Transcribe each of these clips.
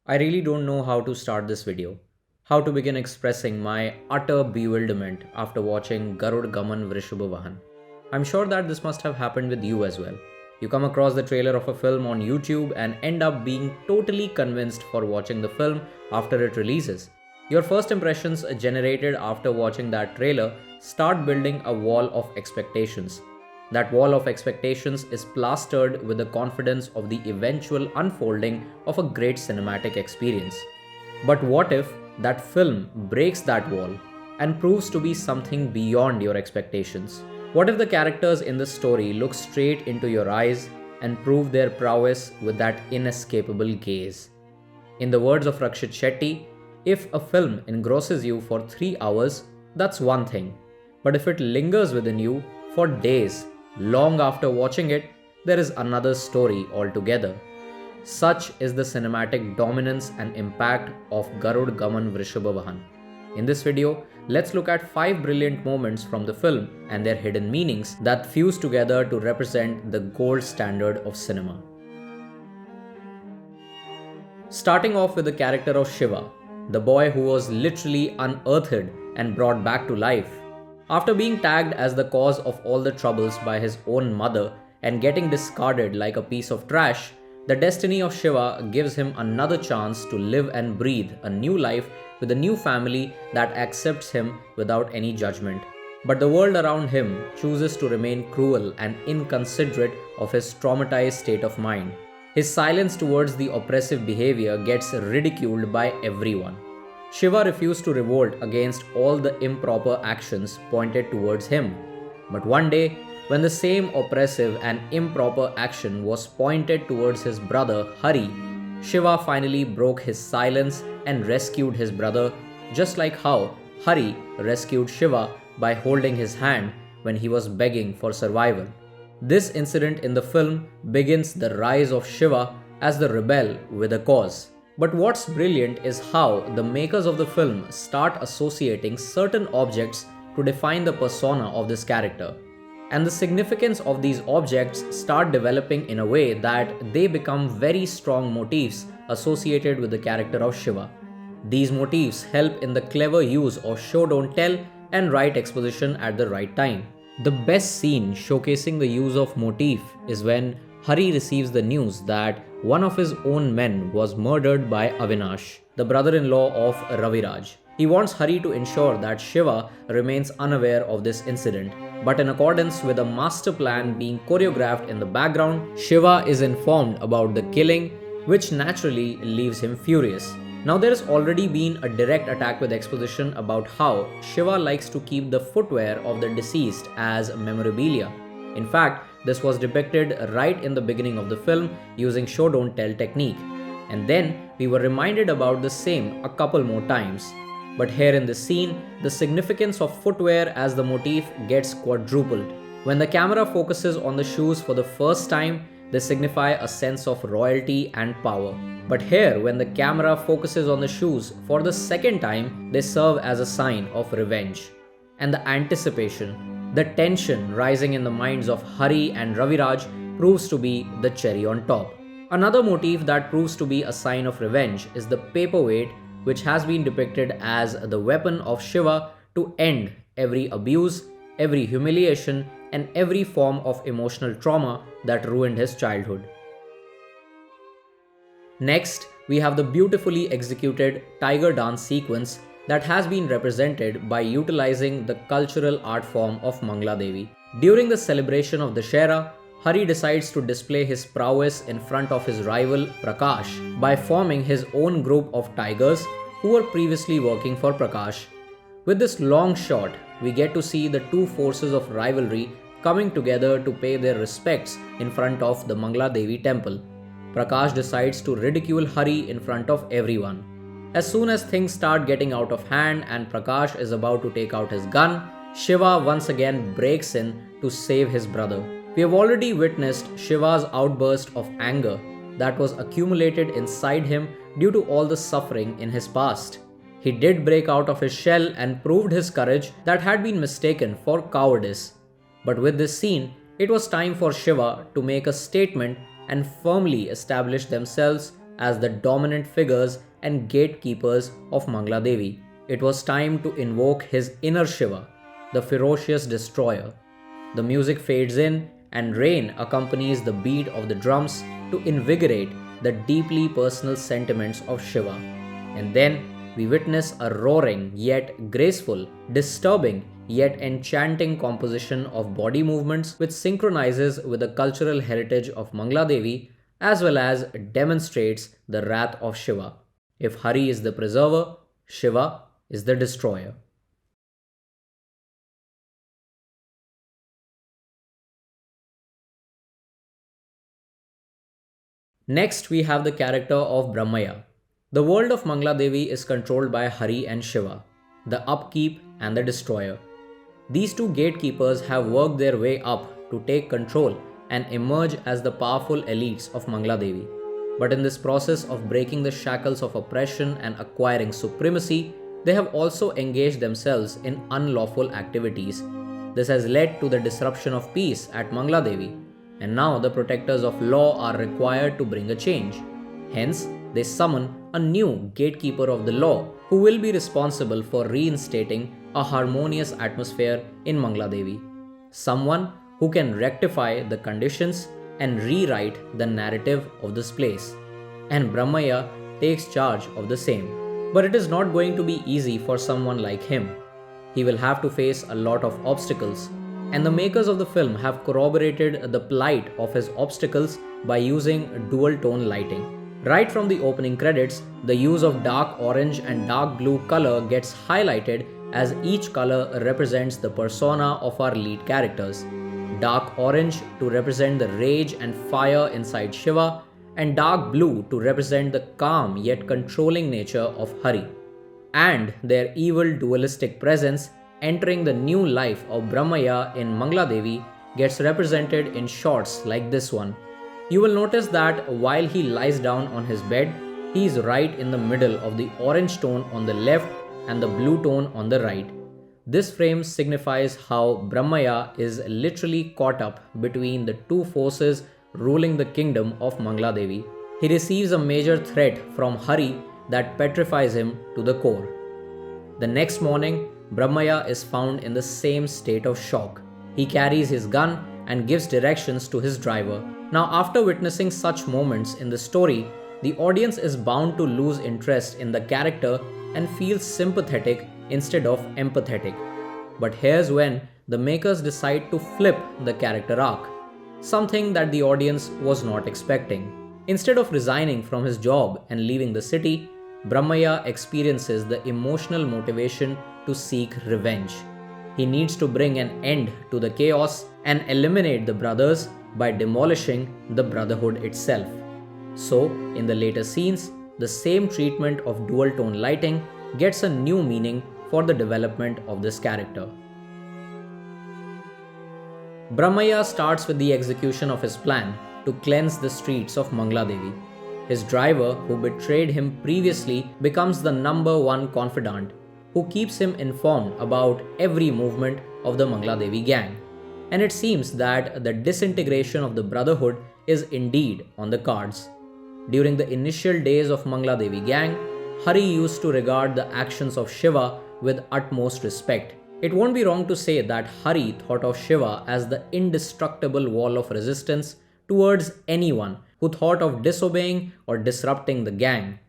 I really don't know how to start this video, how to begin expressing my utter bewilderment after watching Garuda Gamana Vrishabha Vahana. I'm sure that this must have happened with you as well. You come across the trailer of a film on YouTube and end up being totally convinced for watching the film after it releases. Your first impressions generated after watching that trailer start building a wall of expectations. That wall of expectations is plastered with the confidence of the eventual unfolding of a great cinematic experience. But what if that film breaks that wall and proves to be something beyond your expectations? What if the characters in the story look straight into your eyes and prove their prowess with that inescapable gaze? In the words of Rakshit Shetty, if a film engrosses you for 3 hours, that's one thing. But if it lingers within you for days, long after watching it, there is another story altogether. Such is the cinematic dominance and impact of Garuda Gamana Vrishabha Vahana. In this video, let's look at 5 brilliant moments from the film and their hidden meanings that fuse together to represent the gold standard of cinema. Starting off with the character of Shiva, the boy who was literally unearthed and brought back to life. After being tagged as the cause of all the troubles by his own mother and getting discarded like a piece of trash, the destiny of Shiva gives him another chance to live and breathe a new life with a new family that accepts him without any judgment. But the world around him chooses to remain cruel and inconsiderate of his traumatized state of mind. His silence towards the oppressive behavior gets ridiculed by everyone. Shiva refused to revolt against all the improper actions pointed towards him. But one day, when the same oppressive and improper action was pointed towards his brother Hari, Shiva finally broke his silence and rescued his brother, just like how Hari rescued Shiva by holding his hand when he was begging for survival. This incident in the film begins the rise of Shiva as the rebel with a cause. But what's brilliant is how the makers of the film start associating certain objects to define the persona of this character. And the significance of these objects start developing in a way that they become very strong motifs associated with the character of Shiva. These motifs help in the clever use of show don't tell and right exposition at the right time. The best scene showcasing the use of motif is when Hari receives the news that one of his own men was murdered by Avinash, the brother-in-law of Raviraj. He wants Hari to ensure that Shiva remains unaware of this incident. But in accordance with a master plan being choreographed in the background, Shiva is informed about the killing, which naturally leaves him furious. Now there has already been a direct attack with exposition about how Shiva likes to keep the footwear of the deceased as memorabilia. In fact, this was depicted right in the beginning of the film using show don't tell technique. And then we were reminded about the same a couple more times. But here in this scene, the significance of footwear as the motif gets quadrupled. When the camera focuses on the shoes for the first time, they signify a sense of royalty and power. But here, when the camera focuses on the shoes for the second time, they serve as a sign of revenge. And the anticipation, the tension rising in the minds of Hari and Raviraj proves to be the cherry on top. Another motif that proves to be a sign of revenge is the paperweight, which has been depicted as the weapon of Shiva to end every abuse, every humiliation, and every form of emotional trauma that ruined his childhood. Next, we have the beautifully executed tiger dance sequence that has been represented by utilizing the cultural art form of Mangala Devi. During the celebration of Dussehra, Hari decides to display his prowess in front of his rival Prakash by forming his own group of tigers who were previously working for Prakash. With this long shot, we get to see the two forces of rivalry coming together to pay their respects in front of the Mangala Devi temple. Prakash decides to ridicule Hari in front of everyone. As soon as things start getting out of hand and Prakash is about to take out his gun, Shiva once again breaks in to save his brother. We have already witnessed Shiva's outburst of anger that was accumulated inside him due to all the suffering in his past. He did break out of his shell and proved his courage that had been mistaken for cowardice. But with this scene, it was time for Shiva to make a statement and firmly establish themselves as the dominant figures and gatekeepers of Mangla Devi. It was time to invoke his inner Shiva, the ferocious destroyer. The music fades in and rain accompanies the beat of the drums to invigorate the deeply personal sentiments of Shiva. And then we witness a roaring yet graceful, disturbing yet enchanting composition of body movements which synchronizes with the cultural heritage of Mangla Devi as well as demonstrates the wrath of Shiva. If Hari is the preserver, Shiva is the destroyer. Next, we have the character of Brahmaya. The world of Mangla Devi is controlled by Hari and Shiva, the upkeep and the destroyer. These two gatekeepers have worked their way up to take control and emerge as the powerful elites of Mangla Devi. But in this process of breaking the shackles of oppression and acquiring supremacy, they have also engaged themselves in unlawful activities. This has led to the disruption of peace at Mangla Devi, and now the protectors of law are required to bring a change. Hence, they summon a new gatekeeper of the law who will be responsible for reinstating a harmonious atmosphere in Mangla Devi. Someone who can rectify the conditions and rewrite the narrative of this place. And Brahmaya takes charge of the same. But it is not going to be easy for someone like him. He will have to face a lot of obstacles, and the makers of the film have corroborated the plight of his obstacles by using dual tone lighting. Right from the opening credits, the use of dark orange and dark blue color gets highlighted as each color represents the persona of our lead characters. Dark orange to represent the rage and fire inside Shiva, and dark blue to represent the calm yet controlling nature of Hari, and their evil dualistic presence entering the new life of Brahmaya in Mangla Devi gets represented in shots like this one. You will notice that while he lies down on his bed, he is right in the middle of the orange tone on the left and the blue tone on the right. This frame signifies how Brahmaya is literally caught up between the two forces ruling the kingdom of Mangla Devi. He receives a major threat from Hari that petrifies him to the core. The next morning, Brahmaya is found in the same state of shock. He carries his gun and gives directions to his driver. Now, after witnessing such moments in the story, the audience is bound to lose interest in the character and feel sympathetic instead of empathetic. But here's when the makers decide to flip the character arc, something that the audience was not expecting. Instead of resigning from his job and leaving the city, Brahmaya experiences the emotional motivation to seek revenge. He needs to bring an end to the chaos and eliminate the brothers by demolishing the brotherhood itself. So, in the later scenes, the same treatment of dual tone lighting gets a new meaning for the development of this character. Brahmaya starts with the execution of his plan to cleanse the streets of Mangla Devi. His driver, who betrayed him previously, becomes the number one confidant who keeps him informed about every movement of the Mangla Devi gang. And it seems that the disintegration of the brotherhood is indeed on the cards. During the initial days of Mangla Devi gang, Hari used to regard the actions of Shiva with utmost respect. It won't be wrong to say that Hari thought of Shiva as the indestructible wall of resistance towards anyone who thought of disobeying or disrupting the gang.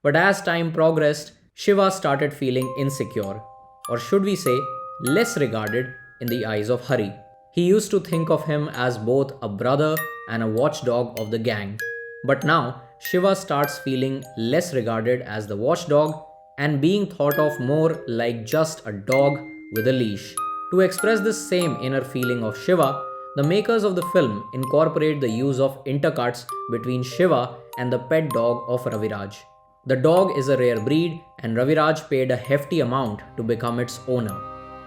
But as time progressed, Shiva started feeling insecure, or should we say, less regarded in the eyes of Hari. He used to think of him as both a brother and a watchdog of the gang. But now, Shiva starts feeling less regarded as the watchdog and being thought of more like just a dog with a leash. To express this same inner feeling of Shiva, the makers of the film incorporate the use of intercuts between Shiva and the pet dog of Raviraj. The dog is a rare breed and Raviraj paid a hefty amount to become its owner.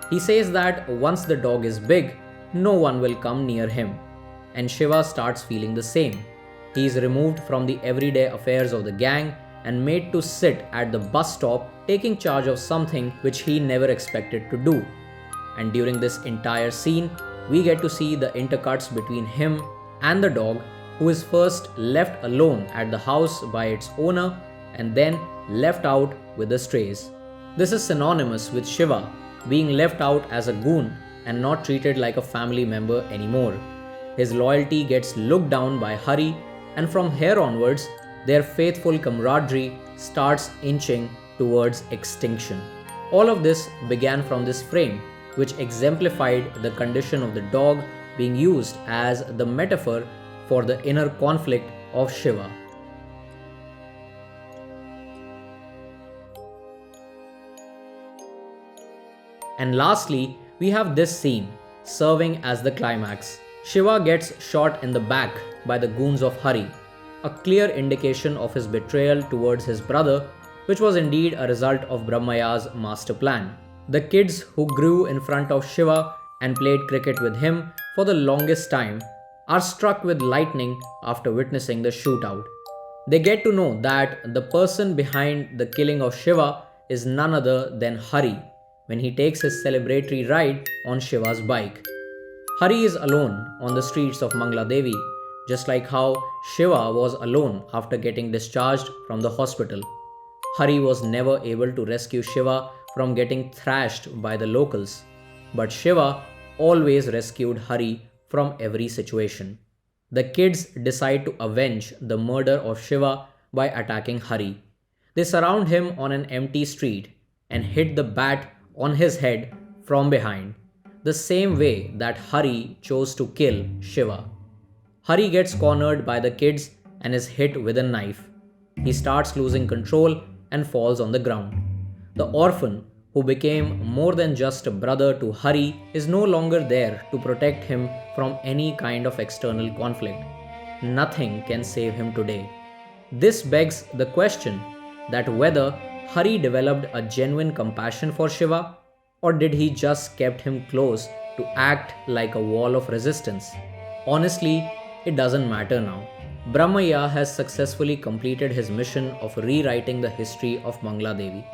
He says that once the dog is big, no one will come near him. And Shiva starts feeling the same. He is removed from the everyday affairs of the gang and made to sit at the bus stop taking charge of something which he never expected to do. And during this entire scene, we get to see the intercuts between him and the dog who is first left alone at the house by its owner and then left out with the strays. This is synonymous with Shiva being left out as a goon and not treated like a family member anymore. His loyalty gets looked down by Hari, and from here onwards, their faithful camaraderie starts inching towards extinction. All of this began from this frame, which exemplified the condition of the dog being used as the metaphor for the inner conflict of Shiva. And lastly, we have this scene, serving as the climax. Shiva gets shot in the back by the goons of Hari, a clear indication of his betrayal towards his brother, which was indeed a result of Brahmaya's master plan. The kids who grew in front of Shiva and played cricket with him for the longest time are struck with lightning after witnessing the shootout. They get to know that the person behind the killing of Shiva is none other than Hari when he takes his celebratory ride on Shiva's bike. Hari is alone on the streets of Mangla Devi, just like how Shiva was alone after getting discharged from the hospital. Hari was never able to rescue Shiva from getting thrashed by the locals, but Shiva always rescued Hari from every situation. The kids decide to avenge the murder of Shiva by attacking Hari. They surround him on an empty street and hit the bat on his head from behind, the same way that Hari chose to kill Shiva. Hari gets cornered by the kids and is hit with a knife. He starts losing control and falls on the ground. The orphan, who became more than just a brother to Hari, is no longer there to protect him from any kind of external conflict. Nothing can save him today. This begs the question that whether Hari developed a genuine compassion for Shiva, or did he just kept him close to act like a wall of resistance? Honestly, it doesn't matter now. Brahmaya has successfully completed his mission of rewriting the history of Mangla Devi.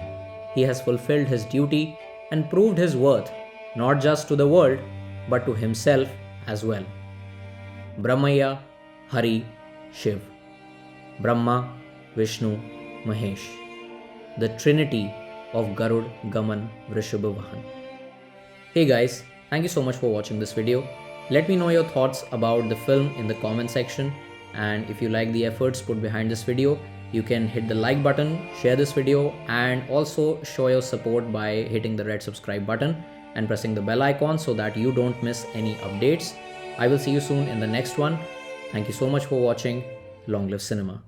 He has fulfilled his duty and proved his worth not just to the world but to himself as well. Brahmaya, Hari, Shiv. Brahma, Vishnu, Mahesh. The trinity of Garuda Gamana Vrishabha Vahana. Hey guys, thank you so much for watching this video. Let me know your thoughts about the film in the comment section, and if you like the efforts put behind this video, you can hit the like button, share this video, and also show your support by hitting the red subscribe button and pressing the bell icon so that you don't miss any updates. I will see you soon in the next one. Thank you so much for watching. Long live cinema.